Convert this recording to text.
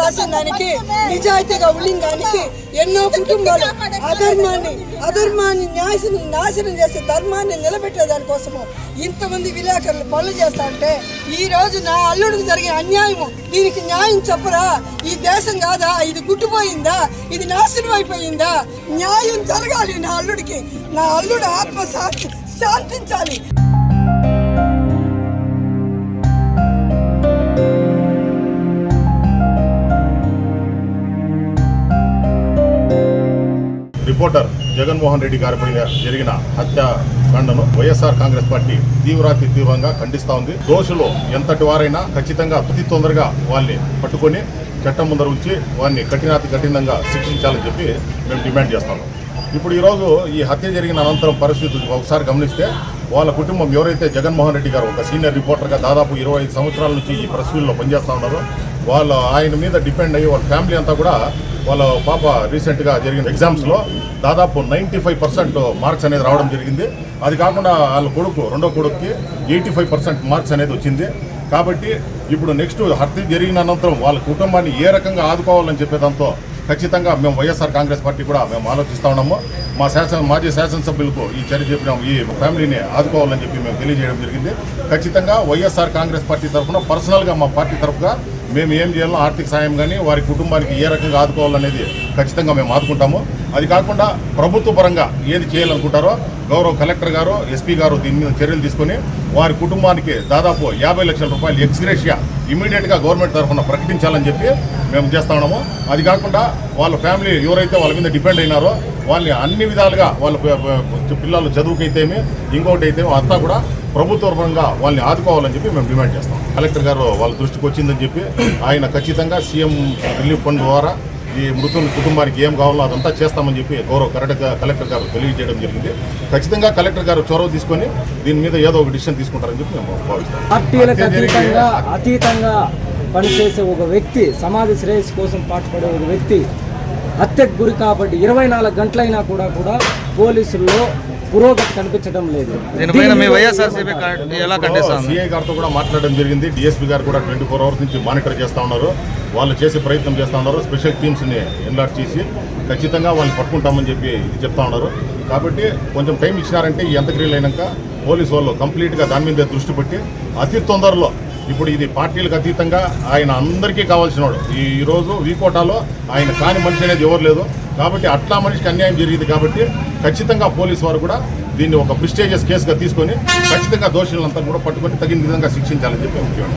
రాసిన దానికి, నిజాయితీగా ఉండిన దానికి ఎన్నో కుటుంబాలు అధర్మాన్ని నాశనం చేసే ధర్మాన్ని నిలబెట్టే దానికోసము ఇంతమంది విలేకరులు పనులు చేస్తా ఉంటే ఈ రోజు నా అల్లుడికి జరిగే అన్యాయము, దీనికి న్యాయం చెప్పరా? ఈ దేశం కాదా? ఇది గుట్టుపోయిందా? ఇది నాశనం అయిపోయిందా? న్యాయం జరగాలి నా అల్లుడికి. నా అల్లుడు ఆత్మ శాంతించాలి. రిపోర్టర్ జగన్మోహన్ రెడ్డి గారిపై జరిగిన హత్యాకాండను వైఎస్ఆర్ కాంగ్రెస్ పార్టీ తీవ్రంగా ఖండిస్తా ఉంది. దోషులు ఎంతటి వారైనా ఖచ్చితంగా అతి తొందరగా వాళ్ళని పట్టుకొని చట్టం ముందర ఉంచి వారిని కఠినంగా శిక్షించాలని చెప్పి మేము డిమాండ్ చేస్తాము. ఇప్పుడు ఈరోజు ఈ హత్య జరిగిన అనంతరం పరిస్థితి ఒకసారి గమనిస్తే వాళ్ళ కుటుంబం ఎవరైతే జగన్మోహన్ రెడ్డి గారు ఒక సీనియర్ రిపోర్టర్గా దాదాపు 25 సంవత్సరాల నుంచి ఈ ప్రెస్ ఫీల్డ్లో పనిచేస్తూ ఉన్నారో వాళ్ళు ఆయన మీద డిపెండ్ అయ్యి వాళ్ళ ఫ్యామిలీ అంతా కూడా వాళ్ళ పాప రీసెంట్గా జరిగిన ఎగ్జామ్స్లో దాదాపు 95% మార్క్స్ అనేది రావడం జరిగింది. అది కాకుండా వాళ్ళ రెండో కొడుకుకి 85% మార్క్స్ అనేది వచ్చింది. కాబట్టి ఇప్పుడు నెక్స్ట్ హత్య జరిగిన అనంతరం వాళ్ళ కుటుంబాన్ని ఏ రకంగా ఆదుకోవాలని చెప్పేదాంతో ఖచ్చితంగా మేము వైఎస్ఆర్ కాంగ్రెస్ పార్టీ కూడా మేము ఆలోచిస్తూ ఉన్నాము. మాజీ శాసనసభ్యులకు ఈ చర్య చెప్పినాం, ఈ ఫ్యామిలీని ఆదుకోవాలని చెప్పి మేము తెలియజేయడం జరిగింది. ఖచ్చితంగా వైఎస్ఆర్ కాంగ్రెస్ పార్టీ తరఫున పర్సనల్గా మా పార్టీ తరఫుగా మేము ఏం చేయాలో ఆర్థిక సాయం కానీ వారి కుటుంబానికి ఏ రకంగా ఆదుకోవాలనేది ఖచ్చితంగా మేము ఆదుకుంటాము. అది కాకుండా ప్రభుత్వ పరంగా ఏది చేయాలనుకుంటారో గౌరవ కలెక్టర్ గారు, ఎస్పీ గారు దీని మీద చర్యలు తీసుకొని వారి కుటుంబానికి దాదాపు 50 లక్షల రూపాయలు ఎక్స్గ్రేషియా ఇమీడియట్గా గవర్నమెంట్ తరఫున ప్రకటించాలని చెప్పి మేము చేస్తా ఉన్నాము. అది కాకుండా వాళ్ళ ఫ్యామిలీ ఎవరైతే వాళ్ళ మీద డిపెండ్ అయినారో వాళ్ళని అన్ని విధాలుగా వాళ్ళ పిల్లలు చదువుకైతేమి ఇంకొకటి అయితే అంతా కూడా ప్రభుత్వ పరంగా వాళ్ళని ఆదుకోవాలని చెప్పి మేము డిమాండ్ చేస్తాం. కలెక్టర్ గారు వాళ్ళ దృష్టికి వచ్చిందని చెప్పి ఆయన ఖచ్చితంగా సీఎం రిలీఫ్ ఫండ్ ద్వారా ఈ మృతుల కుటుంబానికి ఏం కావాలో అదంతా చేస్తామని చెప్పి గౌరవ కలెక్టర్ గారు తెలియజేయడం జరిగింది. ఖచ్చితంగా కలెక్టర్ గారు చొరవ తీసుకొని దీని మీద ఏదో ఒక డిసిషన్ తీసుకుంటారని చెప్పి మేము భావిస్తాం. పార్టీలకు అతీతంగా పనిచేసే ఒక వ్యక్తి, సమాజ శ్రేయస్సు కోసం పాటుపడే ఒక వ్యక్తి హత్యకు గురి కాబట్టి 24 గంటలైనా కూడా పోలీసుల్లో పురోగతి కనిపించడం లేదు. సిఐ గారితో కూడా మాట్లాడడం జరిగింది. డిఎస్పీ గారు కూడా 24 అవర్స్ నుంచి మానిటర్ చేస్తూ ఉన్నారు. వాళ్ళు చేసే ప్రయత్నం చేస్తూ ఉన్నారు. స్పెషల్ టీమ్స్ని ఎన్లాట్ చేసి ఖచ్చితంగా వాళ్ళని పట్టుకుంటామని చెప్పి చెప్తా ఉన్నారు. కాబట్టి కొంచెం టైం ఇచ్చినారంటే ఈ అంత్యక్రియలు అయినాక పోలీసు వాళ్ళు కంప్లీట్గా దాని మీద దృష్టి పెట్టి అతి తొందరలో ఇప్పుడు ఇది పార్టీలకు అతీతంగా ఆయన అందరికీ కావాల్సినవాడు. ఈరోజు వీకోటాలో ఆయన కాని మనిషి అనేది ఎవరు లేదు. కాబట్టి అట్లా మనిషికి అన్యాయం జరిగింది. కాబట్టి ఖచ్చితంగా పోలీసు వారు కూడా దీన్ని ఒక ప్రిస్టేజియస్ కేసుగా తీసుకొని ఖచ్చితంగా దోషులంతా కూడా పట్టుకొని తగిన విధంగా శిక్షించాలని చెప్పి ముఖ్యం.